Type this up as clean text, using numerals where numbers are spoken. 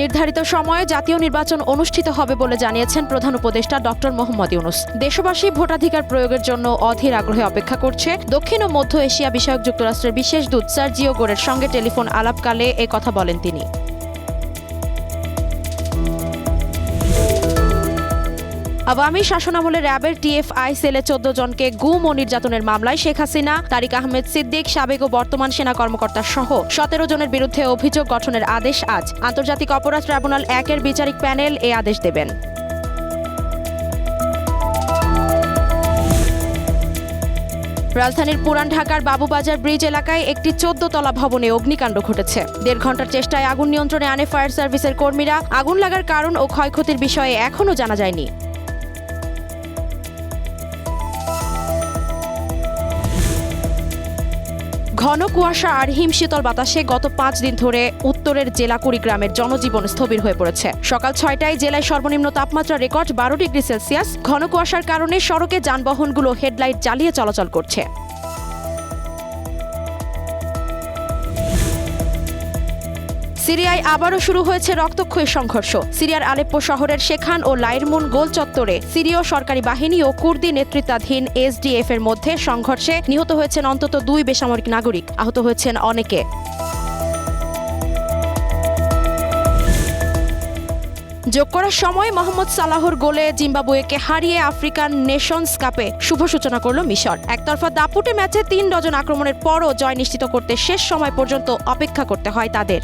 নির্ধারিত সময়ে জাতীয় নির্বাচন অনুষ্ঠিত হবে বলে জানিয়েছেন প্রধান উপদেষ্টা ডক্টর মোহাম্মদ ইউনূস। দেশবাসী ভোটাধিকার প্রয়োগের জন্য অধীর আগ্রহে অপেক্ষা করছে। দক্ষিণ ও মধ্য এশিয়া বিষয়ক যুক্তরাষ্ট্রের বিশেষ দূত সার্জিও গোরের সঙ্গে টেলিফোন আলাপকালে এ কথা বলেন তিনি। আওয়ামী শাসনামলে র্যাবের টিএফআই সেলে ১৪ জনকে গুম ও নির্যাতনের মামলায় শেখ হাসিনা, তারিক আহমেদ সিদ্দিক, সাবেক ও বর্তমান সেনা কর্মকর্তা সহ ১৭ জনের বিরুদ্ধে অভিযোগ গঠনের আদেশ আজ। আন্তর্জাতিক অপরাধ ট্রাইব্যুনাল ১-এর বিচারিক প্যানেল এ আদেশ দেবেন। রাজধানীর পুরান ঢাকার বাবুবাজার ব্রিজ এলাকায় একটি ১৪ তলা ভবনে অগ্নিকাণ্ড ঘটেছে। ১.৫ ঘণ্টার চেষ্টায় আগুন নিয়ন্ত্রণে আনে ফায়ার সার্ভিসের কর্মীরা। আগুন লাগার কারণ ও ক্ষয়ক্ষতির বিষয়ে এখনও জানা যায়নি। ঘন কুয়াশা আর হিমশীতল বাতাসে গত ৫ দিন ধরে উত্তরের জেলা কুড়িগ্রামের জনজীবন স্থবির হয়ে পড়েছে। সকাল ৬টায় জেলায় সর্বনিম্ন তাপমাত্রা রেকর্ড ১২ ডিগ্রি সেলসিয়াস। ঘন কুয়াশার কারণে সড়কে যানবাহনগুলো হেডলাইট জ্বালিয়ে চলাচল করছে। সিরিয়ায় আবারও শুরু হয়েছে রক্তক্ষয়ী সংঘর্ষ। সিরিয়ার আলেপ্পো শহরের শেখান ও লাইরমুন গোল চত্বরে সিরীয় সরকারি বাহিনী ও কুর্দি নেতৃত্বাধীন এসডিএফ এর মধ্যে সংঘর্ষে নিহত হয়েছেন অন্তত ২ বেসামরিক নাগরিক, আহত হয়েছেন অনেকে। যোগ করার সময় মোহাম্মদ সালাহর গোলে জিম্বাবুয়েকে হারিয়ে আফ্রিকান নেশনস কাপে শুভ সূচনা করল মিশর। একতরফা দাপুটে ম্যাচে ৩ ডজন আক্রমণের পরও জয় নিশ্চিত করতে শেষ সময় পর্যন্ত অপেক্ষা করতে হয় তাদের।